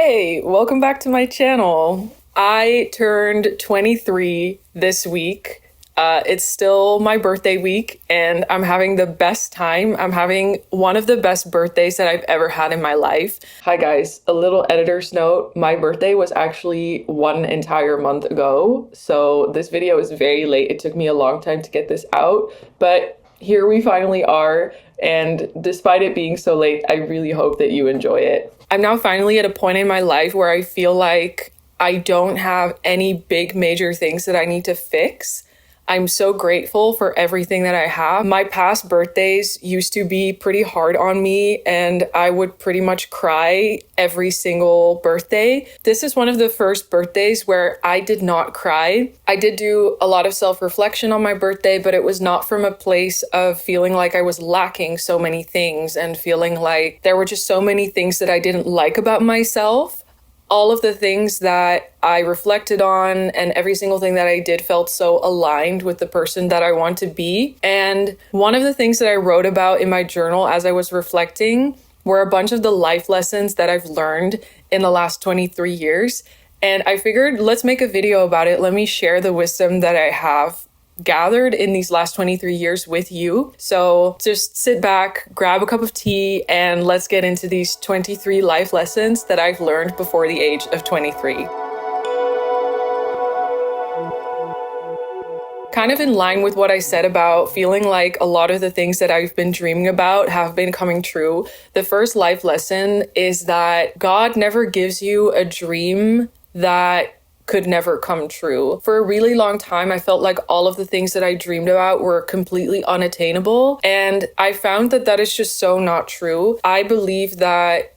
Hey, welcome back to my channel. I turned 23 this week. It's still my birthday week and I'm having the best time. I'm having one of the best birthdays that I've ever had in my life. Hi guys, a little editor's note. My birthday was actually one entire month ago, so this video is very late. It took me a long time to get this out, but here we finally are. And despite it being so late, I really hope that you enjoy it. I'm now finally at a point in my life where I feel like I don't have any big major things that I need to fix. I'm so grateful for everything that I have. My past birthdays used to be pretty hard on me and I would pretty much cry every single birthday. This is one of the first birthdays where I did not cry. I did do a lot of self-reflection on my birthday, but it was not from a place of feeling like I was lacking so many things and feeling like there were just so many things that I didn't like about myself. All of the things that I reflected on and every single thing that I did felt so aligned with the person that I want to be. And one of the things that I wrote about in my journal as I was reflecting were a bunch of the life lessons that I've learned in the last 23 years. And I figured, let's make a video about it. Let me share the wisdom that I have gathered in these last 23 years with you. So just sit back, grab a cup of tea, and let's get into these 23 life lessons that I've learned before the age of 23. Kind of in line with what I said about feeling like a lot of the things that I've been dreaming about have been coming true. The first life lesson is that God never gives you a dream that could never come true. For a really long time, I felt like all of the things that I dreamed about were completely unattainable. And I found that that is just so not true. I believe that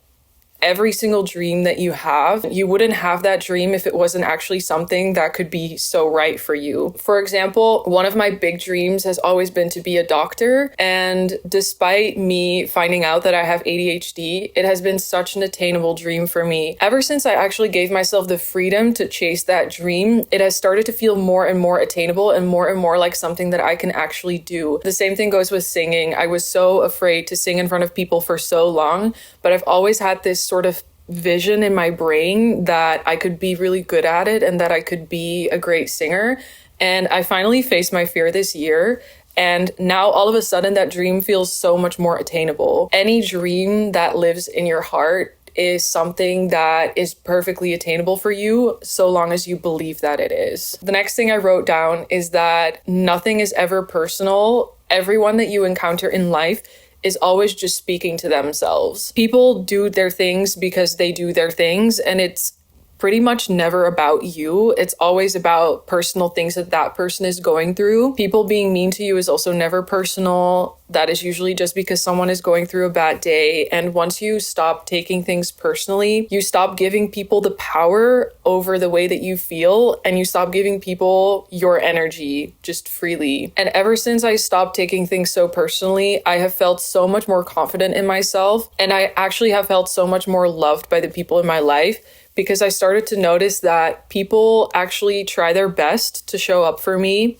every single dream that you wouldn't have that dream if it wasn't actually something that could be so right for you. For example, one of my big dreams has always been to be a doctor. And despite me finding out that I have ADHD, it has been such an attainable dream for me. Ever since I actually gave myself the freedom to chase that dream, it has started to feel more and more attainable and more like something that I can actually do. The same thing goes with singing. I was so afraid to sing in front of people for so long, but I've always had this sort of vision in my brain that I could be really good at it and that I could be a great singer. And I finally faced my fear this year. And now all of a sudden that dream feels so much more attainable. Any dream that lives in your heart is something that is perfectly attainable for you so long as you believe that it is. The next thing I wrote down is that nothing is ever personal. Everyone that you encounter in life is always just speaking to themselves. People do their things because they do their things, and it's pretty much never about you. It's always about personal things that that person is going through. People being mean to you is also never personal. That is usually just because someone is going through a bad day. And once you stop taking things personally, you stop giving people the power over the way that you feel, and you stop giving people your energy just freely. And ever since I stopped taking things so personally, I have felt so much more confident in myself, and I actually have felt so much more loved by the people in my life, because I started to notice that people actually try their best to show up for me.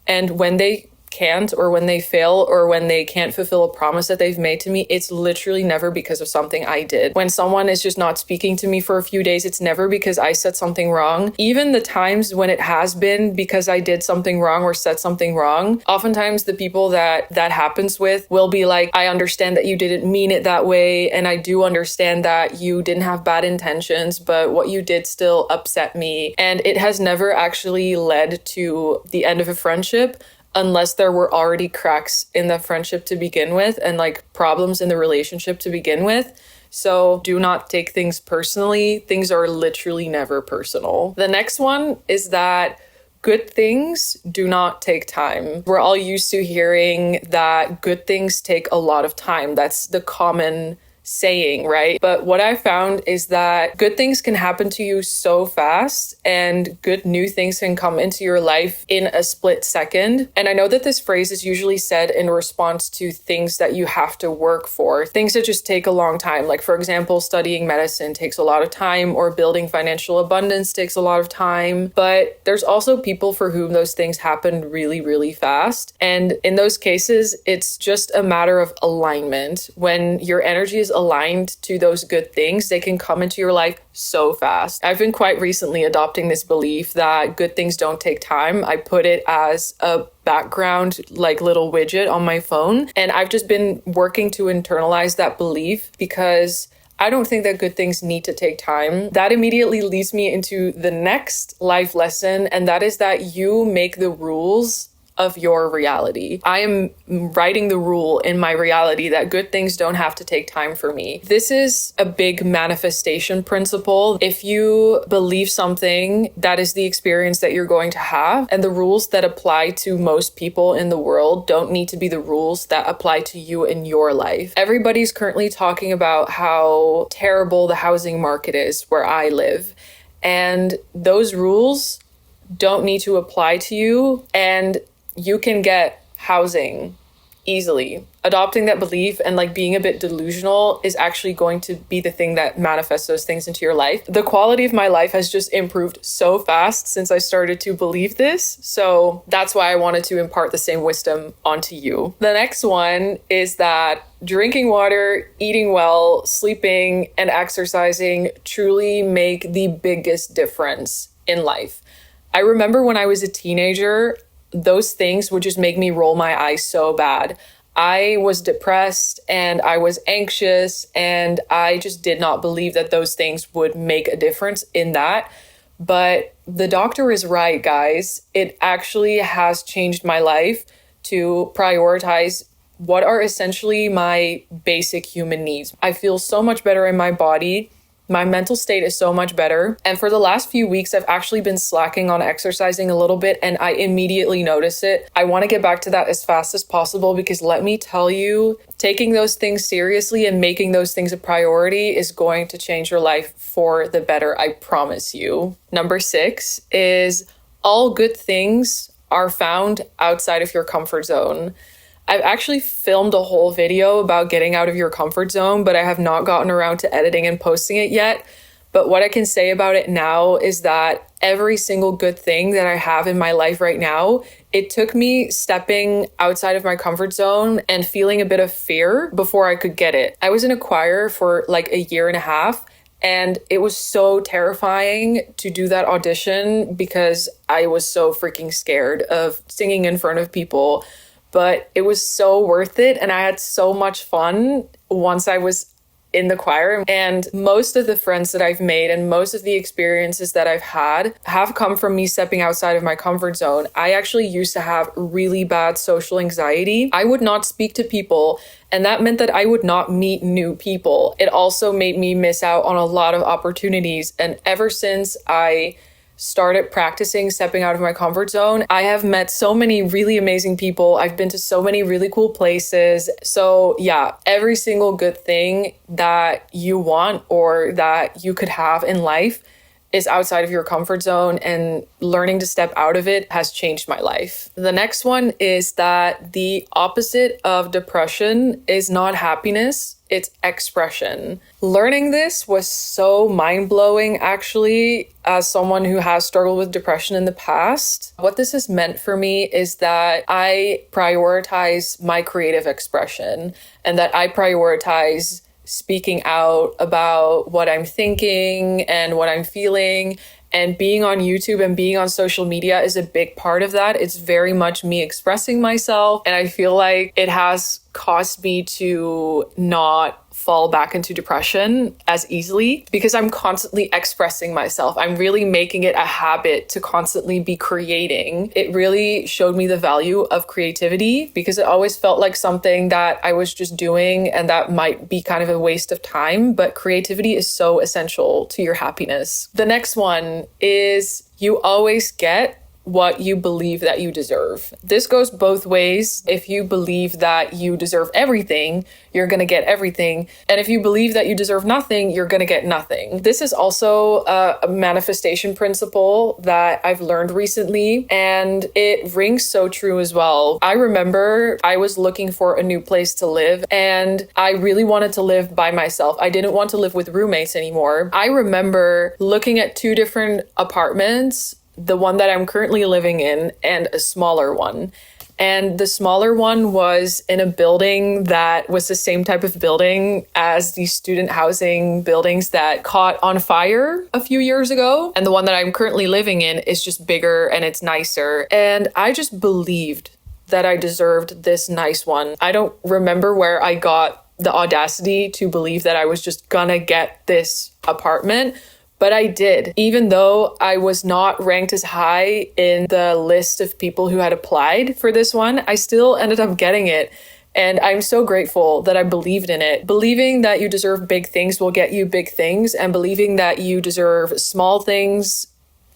And when they can't, or when they fail, or when they can't fulfill a promise that they've made to me, it's literally never because of something I did. When someone is just not speaking to me for a few days, it's never because I said something wrong. Even the times when it has been because I did something wrong or said something wrong, oftentimes the people that happens with will be like, I understand that you didn't mean it that way, and I do understand that you didn't have bad intentions, but what you did still upset me. And it has never actually led to the end of a friendship, unless there were already cracks in the friendship to begin with and like problems in the relationship to begin with. So do not take things personally. Things are literally never personal. The next one is that good things do not take time. We're all used to hearing that good things take a lot of time. That's the common saying, right? But what I found is that good things can happen to you so fast, and good new things can come into your life in a split second. And I know that this phrase is usually said in response to things that you have to work for, things that just take a long time. Like, for example, studying medicine takes a lot of time, or building financial abundance takes a lot of time. But there's also people for whom those things happen really, really fast. And in those cases, it's just a matter of alignment. When your energy is aligned to those good things, they can come into your life so fast. I've been quite recently adopting this belief that good things don't take time. I put it as a background like little widget on my phone, and I've just been working to internalize that belief because I don't think that good things need to take time. That immediately leads me into the next life lesson, and that is that you make the rules of your reality. I am writing the rule in my reality that good things don't have to take time for me. This is a big manifestation principle. If you believe something, that is the experience that you're going to have. And the rules that apply to most people in the world don't need to be the rules that apply to you in your life. Everybody's currently talking about how terrible the housing market is where I live. And those rules don't need to apply to you, and you can get housing easily. Adopting that belief and like being a bit delusional is actually going to be the thing that manifests those things into your life. The quality of my life has just improved so fast since I started to believe this. So that's why I wanted to impart the same wisdom onto you. The next one is that drinking water, eating well, sleeping, and exercising truly make the biggest difference in life. I remember when I was a teenager, those things would just make me roll my eyes so bad. I was depressed and I was anxious, and I just did not believe that those things would make a difference in that. But the doctor is right, guys. It actually has changed my life to prioritize what are essentially my basic human needs. I feel so much better in my body. My mental state is so much better. And for the last few weeks, I've actually been slacking on exercising a little bit, and I immediately notice it. I want to get back to that as fast as possible because let me tell you, taking those things seriously and making those things a priority is going to change your life for the better, I promise you. Number 6 is all good things are found outside of your comfort zone. I've actually filmed a whole video about getting out of your comfort zone, but I have not gotten around to editing and posting it yet. But what I can say about it now is that every single good thing that I have in my life right now, it took me stepping outside of my comfort zone and feeling a bit of fear before I could get it. I was in a choir for like a year and a half, and it was so terrifying to do that audition because I was so freaking scared of singing in front of people. But it was so worth it, and I had so much fun once I was in the choir. And most of the friends that I've made and most of the experiences that I've had have come from me stepping outside of my comfort zone. I actually used to have really bad social anxiety. I would not speak to people, and that meant that I would not meet new people. It also made me miss out on a lot of opportunities. And ever since I started practicing stepping out of my comfort zone, I have met so many really amazing people. I've been to so many really cool places. So yeah, every single good thing that you want or that you could have in life is outside of your comfort zone, and learning to step out of it has changed my life. The next one is that the opposite of depression is not happiness, it's expression. Learning this was so mind-blowing, actually, as someone who has struggled with depression in the past. What this has meant for me is that I prioritize my creative expression, and that I prioritize speaking out about what I'm thinking and what I'm feeling. And being on YouTube and being on social media is a big part of that. It's very much me expressing myself. And I feel like it has caused me to not fall back into depression as easily because I'm constantly expressing myself. I'm really making it a habit to constantly be creating. It really showed me the value of creativity because it always felt like something that I was just doing and that might be kind of a waste of time, but creativity is so essential to your happiness. The next one is you always get what you believe that you deserve. This goes both ways. If you believe that you deserve everything, you're going to get everything. And if you believe that you deserve nothing, you're going to get nothing. This is also a manifestation principle that I've learned recently, and it rings so true as well. I remember I was looking for a new place to live, and I really wanted to live by myself. I didn't want to live with roommates anymore. I remember looking at 2 different apartments, the one that I'm currently living in and a smaller one. And the smaller one was in a building that was the same type of building as the student housing buildings that caught on fire a few years ago. And the one that I'm currently living in is just bigger and it's nicer. And I just believed that I deserved this nice one. I don't remember where I got the audacity to believe that I was just gonna get this apartment, but I did. Even though I was not ranked as high in the list of people who had applied for this one, I still ended up getting it. And I'm so grateful that I believed in it. Believing that you deserve big things will get you big things, and believing that you deserve small things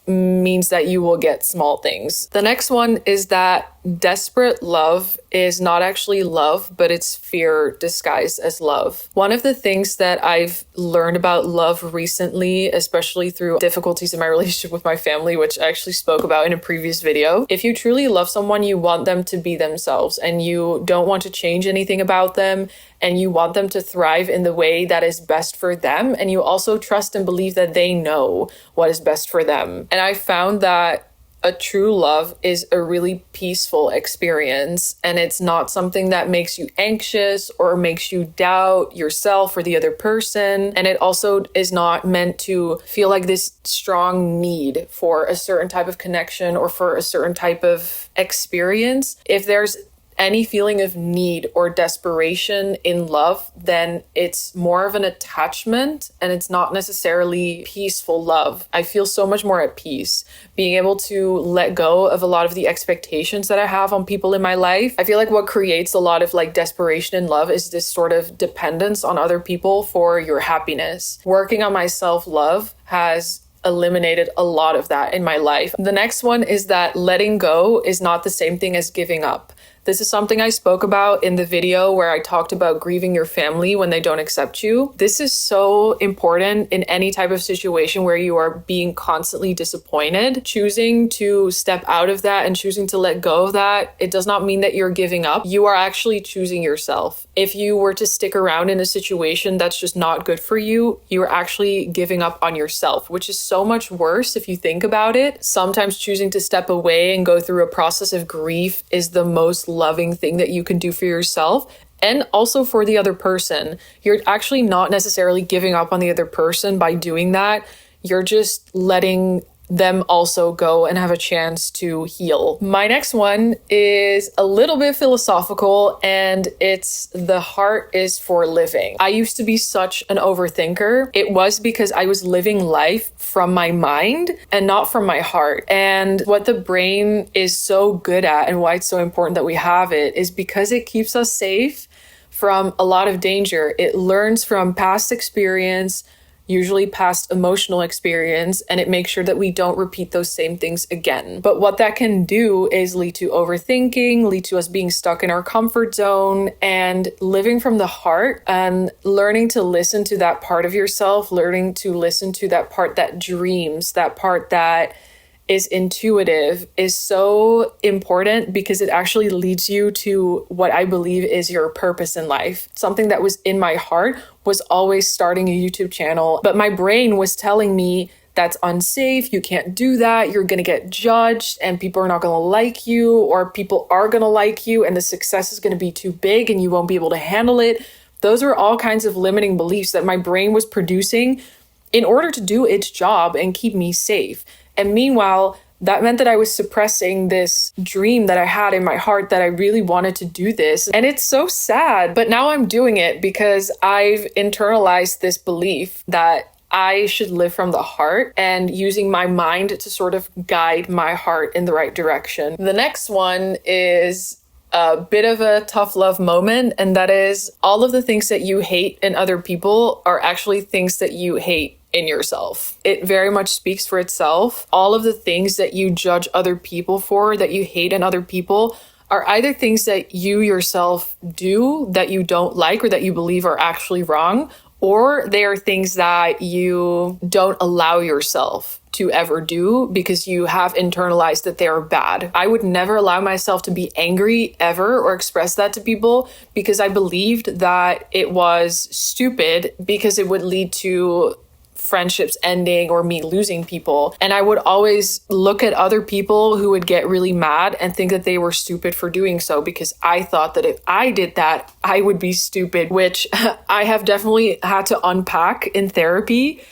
means that you will get small things. The next one is that desperate love is not actually love, but it's fear disguised as love. One of the things that I've learned about love recently, especially through difficulties in my relationship with my family, which I actually spoke about in a previous video, if you truly love someone, you want them to be themselves and you don't want to change anything about them, and you want them to thrive in the way that is best for them. And you also trust and believe that they know what is best for them. And I found that a true love is a really peaceful experience, and it's not something that makes you anxious or makes you doubt yourself or the other person. And it also is not meant to feel like this strong need for a certain type of connection or for a certain type of experience. If there's any feeling of need or desperation in love, then it's more of an attachment and it's not necessarily peaceful love. I feel so much more at peace being able to let go of a lot of the expectations that I have on people in my life. I feel like what creates a lot of like desperation in love is this sort of dependence on other people for your happiness. Working on my self-love has eliminated a lot of that in my life. The next one is that letting go is not the same thing as giving up. This is something I spoke about in the video where I talked about grieving your family when they don't accept you. This is so important in any type of situation where you are being constantly disappointed. Choosing to step out of that and choosing to let go of that, it does not mean that you're giving up. You are actually choosing yourself. If you were to stick around in a situation that's just not good for you, you are actually giving up on yourself, which is so much worse if you think about it. Sometimes choosing to step away and go through a process of grief is the most loving thing that you can do for yourself and also for the other person. You're actually not necessarily giving up on the other person by doing that. You're just letting them also go and have a chance to heal. My next one is a little bit philosophical, and it's the heart is for living. I used to be such an overthinker. It was because I was living life from my mind and not from my heart. And what the brain is so good at and why it's so important that we have it is because it keeps us safe from a lot of danger. It learns from past experience, usually past emotional experience, and it makes sure that we don't repeat those same things again. But what that can do is lead to overthinking, lead to us being stuck in our comfort zone, and living from the heart and learning to listen to that part of yourself, learning to listen to that part that dreams, that part that is intuitive is so important because it actually leads you to what I believe is your purpose in life. Something that was in my heart was always starting a YouTube channel, but my brain was telling me that's unsafe, you can't do that, you're gonna get judged and people are not gonna like you, or people are gonna like you and the success is gonna be too big and you won't be able to handle it. Those are all kinds of limiting beliefs that my brain was producing in order to do its job and keep me safe. And meanwhile, that meant that I was suppressing this dream that I had in my heart that I really wanted to do this. And it's so sad, but now I'm doing it because I've internalized this belief that I should live from the heart and using my mind to sort of guide my heart in the right direction. The next one is a bit of a tough love moment, and that is all of the things that you hate in other people are actually things that you hate in yourself. It very much speaks for itself. All of the things that you judge other people for, that you hate in other people, are either things that you yourself do that you don't like or that you believe are actually wrong, or they are things that you don't allow yourself to ever do because you have internalized that they are bad. I would never allow myself to be angry ever or express that to people because I believed that it was stupid because it would lead to friendships ending or me losing people. And I would always look at other people who would get really mad and think that they were stupid for doing so, because I thought that if I did that, I would be stupid, which I have definitely had to unpack in therapy.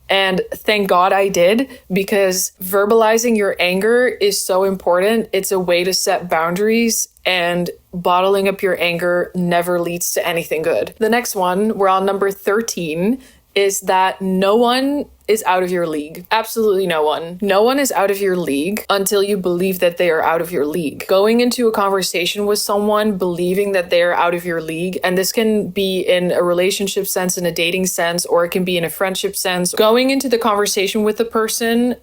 And thank God I did, because verbalizing your anger is so important. It's a way to set boundaries, and bottling up your anger never leads to anything good. The next one, we're on number 13, is that no one is out of your league. Absolutely no one. No one is out of your league until you believe that they are out of your league. Going into a conversation with someone believing that they are out of your league, and this can be in a relationship sense, in a dating sense, or it can be in a friendship sense. Going into the conversation with the person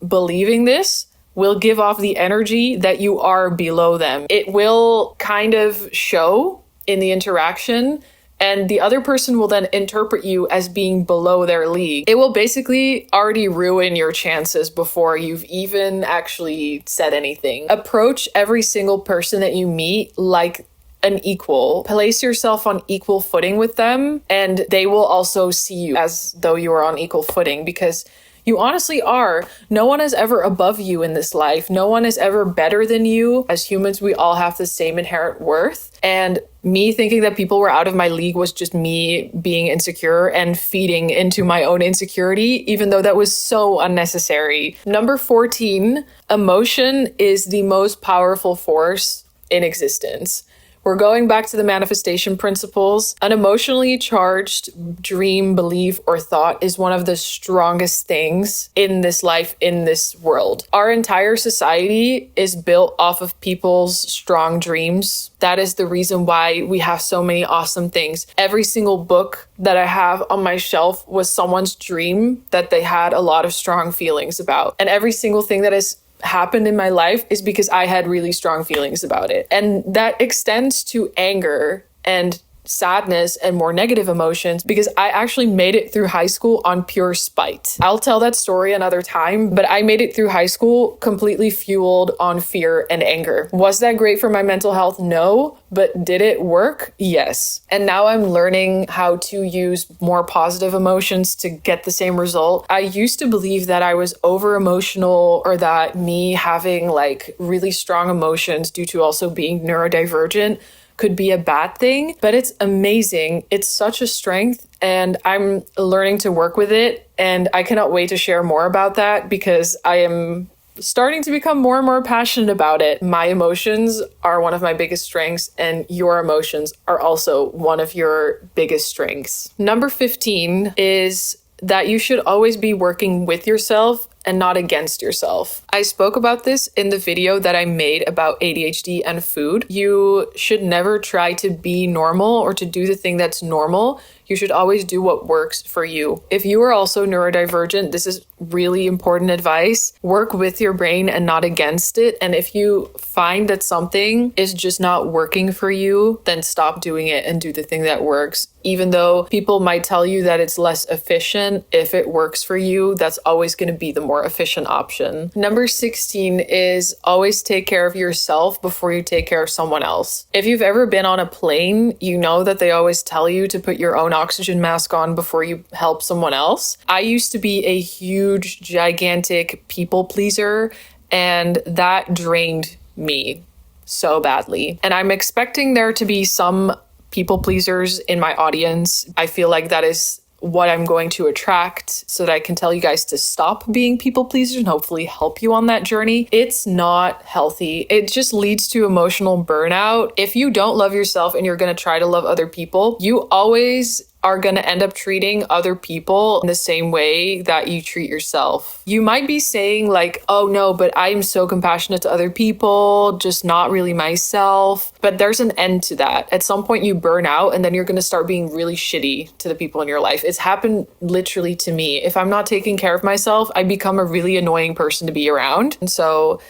believing this will give off the energy that you are below them. It will kind of show in the interaction, and the other person will then interpret you as being below their league. It will basically already ruin your chances before you've even actually said anything. Approach every single person that you meet like an equal. Place yourself on equal footing with them, and they will also see you as though you are on equal footing, because you honestly are. No one is ever above you in this life. No one is ever better than you. As humans, we all have the same inherent worth. And me thinking that people were out of my league was just me being insecure and feeding into my own insecurity, even though that was so unnecessary. Number 14, emotion is the most powerful force in existence. We're going back to the manifestation principles. An emotionally charged dream, belief, or thought is one of the strongest things in this life, in this world. Our entire society is built off of people's strong dreams. That is the reason why we have so many awesome things. Every single book that I have on my shelf was someone's dream that they had a lot of strong feelings about. And every single thing that has happened in my life is because I had really strong feelings about it. And that extends to anger and sadness and more negative emotions, because I actually made it through high school on pure spite. I'll tell that story another time, but I made it through high school completely fueled on fear and anger. Was that great for my mental health? No. But did it work? Yes. And now I'm learning how to use more positive emotions to get the same result. I used to believe that I was over emotional, or that me having like really strong emotions due to also being neurodivergent could be a bad thing, but it's amazing. It's such a strength, and I'm learning to work with it. And I cannot wait to share more about that, because I am starting to become more and more passionate about it. My emotions are one of my biggest strengths, and your emotions are also one of your biggest strengths. Number 15 is that you should always be working with yourself and not against yourself. I spoke about this in the video that I made about ADHD and food. You should never try to be normal or to do the thing that's normal. You should always do what works for you. If you are also neurodivergent, this is really important advice. Work with your brain and not against it. And if you find that something is just not working for you, then stop doing it and do the thing that works. Even though people might tell you that it's less efficient, if it works for you, that's always going to be the more efficient option. Number 16 is always take care of yourself before you take care of someone else. If you've ever been on a plane, you know that they always tell you to put your own oxygen mask on before you help someone else. I used to be a huge, gigantic people pleaser, and that drained me so badly. And I'm expecting there to be some people pleasers in my audience. I feel like that is what I'm going to attract, so that I can tell you guys to stop being people pleasers and hopefully help you on that journey. It's not healthy. It just leads to emotional burnout. If you don't love yourself and you're going to try to love other people, you always are going to end up treating other people in the same way that you treat yourself. You might be saying like, oh no, but I'm so compassionate to other people, just not really myself. But there's an end to that. At some point you burn out, and then you're going to start being really shitty to the people in your life. It's happened literally to me. If I'm not taking care of myself, I become a really annoying person to be around. And so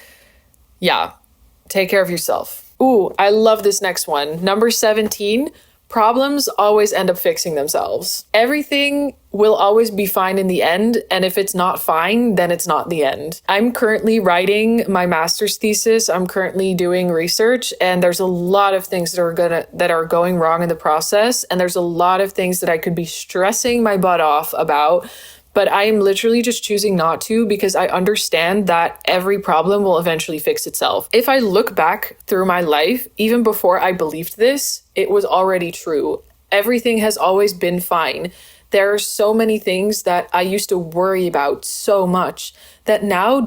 yeah, take care of yourself. Ooh, I love this next one. Number 17, problems always end up fixing themselves. Everything will always be fine in the end, and if it's not fine, then it's not the end. I'm currently writing my master's thesis. I'm currently doing research, and there's a lot of things that are going wrong in the process, and there's a lot of things that I could be stressing my butt off about. but I am literally just choosing not to because I understand that every problem will eventually fix itself. If I look back through my life, even before I believed this, it was already true. Everything has always been fine. There are so many things that I used to worry about so much that now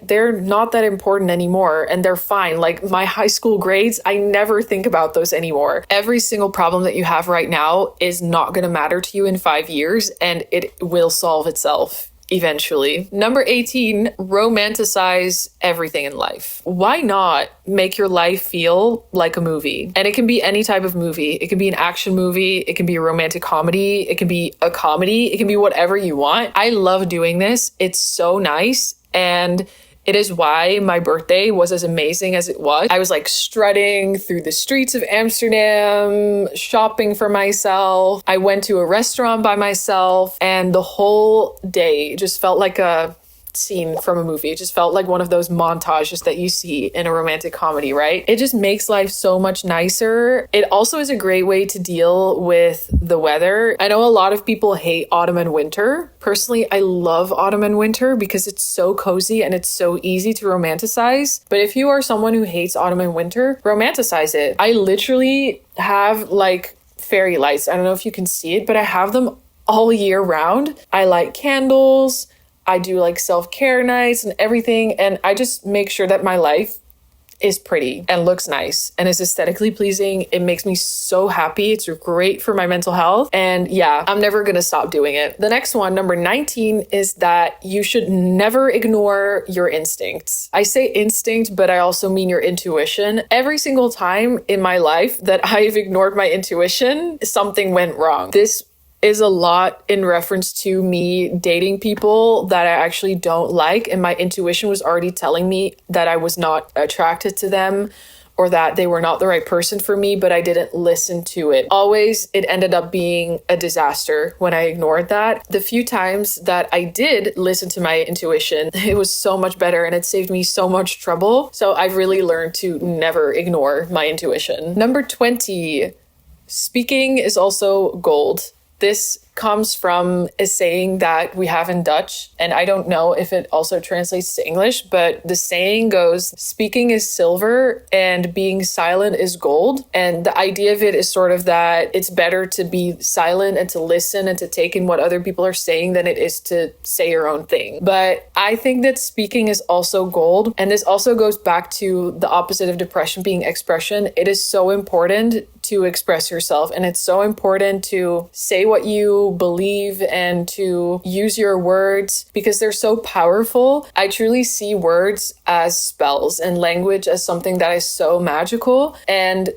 they're not that important anymore and they're fine. Like my high school grades, I never think about those anymore. Every single problem that you have right now is not going to matter to you in 5 years and it will solve itself eventually. Number 18, romanticize everything in life. Why not make your life feel like a movie? And it can be any type of movie. It can be an action movie. It can be a romantic comedy. It can be a comedy. It can be whatever you want. I love doing this. It's so nice. And it is why my birthday was as amazing as it was. I was like strutting through the streets of Amsterdam, shopping for myself. I went to a restaurant by myself, and the whole day just felt like a scene from a movie. It just felt like one of those montages that you see in a romantic comedy, right? It just makes life so much nicer. It also is a great way to deal with the weather. I know a lot of people hate autumn and winter. Personally, I love autumn and winter because it's so cozy and it's so easy to romanticize. But if you are someone who hates autumn and winter, romanticize it. I literally have like fairy lights. I don't know if you can see it, but I have them all year round. I light candles. I do like self-care nights and everything. And I just make sure that my life is pretty and looks nice and is aesthetically pleasing. It makes me so happy. It's great for my mental health. And yeah, I'm never going to stop doing it. The next one, number 19, is that you should never ignore your instincts. I say instinct, but I also mean your intuition. Every single time in my life that I've ignored my intuition, something went wrong. This is a lot in reference to me dating people that I actually don't like, and my intuition was already telling me that I was not attracted to them or that they were not the right person for me, but I didn't listen to it. Always, it ended up being a disaster when I ignored that. The few times that I did listen to my intuition, it was so much better and it saved me so much trouble. So I've really learned to never ignore my intuition. Number 20, speaking is also gold. This comes from a saying that we have in Dutch, and I don't know if it also translates to English, but the saying goes, speaking is silver and being silent is gold. And the idea of it is sort of that it's better to be silent and to listen and to take in what other people are saying than it is to say your own thing. But I think that speaking is also gold. And this also goes back to the opposite of depression being expression. It is so important to express yourself, and it's so important to say what you believe and to use your words because they're so powerful. I truly see words as spells and language as something that is so magical, and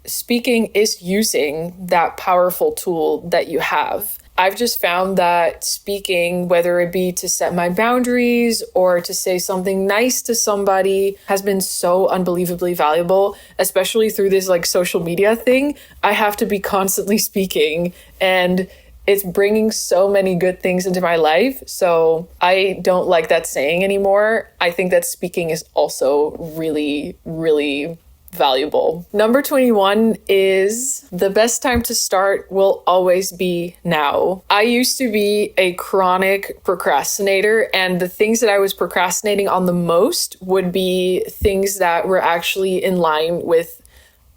speaking is using that powerful tool that you have. I've just found that speaking, whether it be to set my boundaries or to say something nice to somebody, has been so unbelievably valuable, especially through this like social media thing. I have to be constantly speaking, and it's bringing so many good things into my life. So I don't like that saying anymore. I think that speaking is also really, really valuable. Number 21 is the best time to start will always be now. I used to be a chronic procrastinator, and the things that I was procrastinating on the most would be things that were actually in line with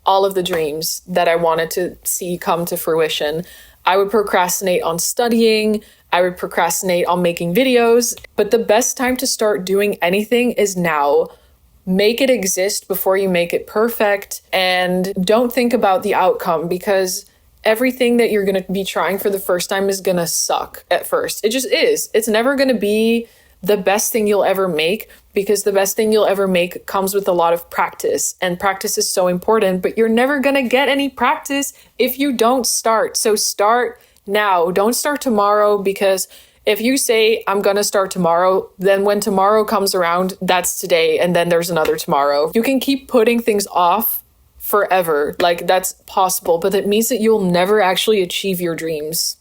all of the dreams that I wanted to see come to fruition. I would procrastinate on studying. I would procrastinate on making videos. But the best time to start doing anything is now. Make it exist before you make it perfect, and don't think about the outcome because everything that you're going to be trying for the first time is going to suck at first. It just is. It's never going to be the best thing you'll ever make because the best thing you'll ever make comes with a lot of practice, and practice is so important, but you're never going to get any practice if you don't start. So start now. Don't start tomorrow, because if you say, I'm going to start tomorrow, then when tomorrow comes around, that's today, and then there's another tomorrow. You can keep putting things off forever. Like, that's possible, but it means that you'll never actually achieve your dreams.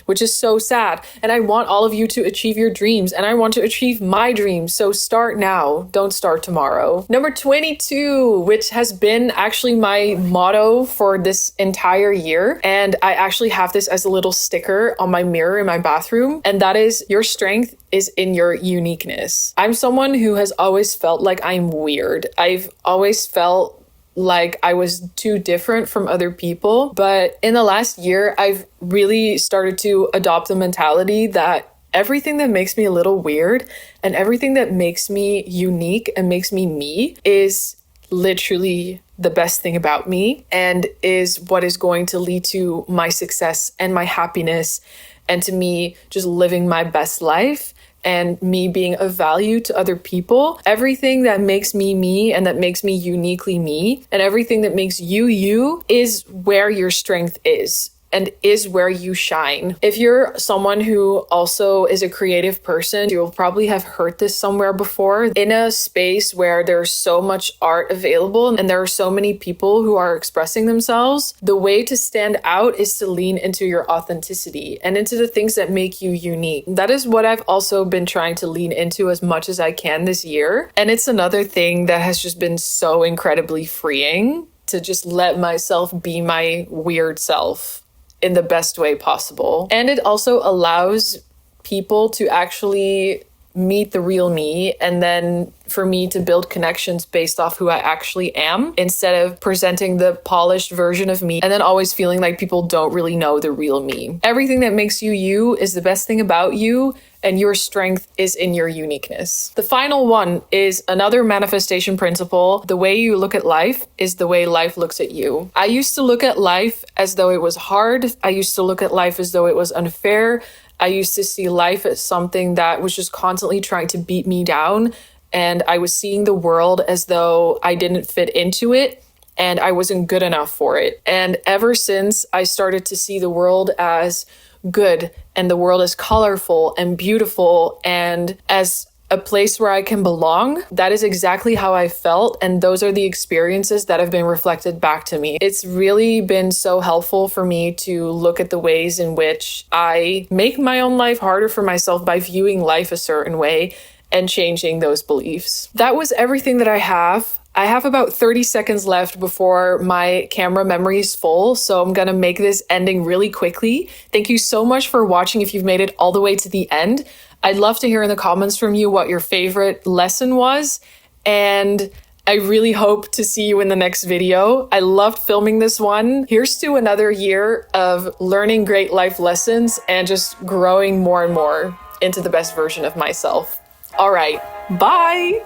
which is so sad. And I want all of you to achieve your dreams, and I want to achieve my dreams. So start now, don't start tomorrow. Number 22, which has been actually my motto for this entire year. And I actually have this as a little sticker on my mirror in my bathroom. And that is, your strength is in your uniqueness. I'm someone who has always felt like I'm weird. I've always felt like I was too different from other people. But in the last year, I've really started to adopt the mentality that everything that makes me a little weird and everything that makes me unique and makes me me is literally the best thing about me and is what is going to lead to my success and my happiness and to me just living my best life and me being of value to other people. Everything that makes me me and that makes me uniquely me and everything that makes you you is where your strength is and is where you shine. If you're someone who also is a creative person, you'll probably have heard this somewhere before. In a space where there's so much art available and there are so many people who are expressing themselves, the way to stand out is to lean into your authenticity and into the things that make you unique. That is what I've also been trying to lean into as much as I can this year. And it's another thing that has just been so incredibly freeing to just let myself be my weird self in the best way possible. And it also allows people to actually meet the real me and then for me to build connections based off who I actually am instead of presenting the polished version of me and then always feeling like people don't really know the real me. Everything that makes you you is the best thing about you, and your strength is in your uniqueness. The final one is another manifestation principle. The way you look at life is the way life looks at you. I used to look at life as though it was hard. I used to look at life as though it was unfair. I used to see life as something that was just constantly trying to beat me down. And I was seeing the world as though I didn't fit into it and I wasn't good enough for it. And ever since I started to see the world as good and the world as colorful and beautiful and as a place where I can belong, that is exactly how I felt. And those are the experiences that have been reflected back to me. It's really been so helpful for me to look at the ways in which I make my own life harder for myself by viewing life a certain way and changing those beliefs. That was everything that I have. I have about 30 seconds left before my camera memory is full, so I'm gonna make this ending really quickly. Thank you so much for watching if you've made it all the way to the end. I'd love to hear in the comments from you what your favorite lesson was, and I really hope to see you in the next video. I loved filming this one. Here's to another year of learning great life lessons and just growing more and more into the best version of myself. All right, bye!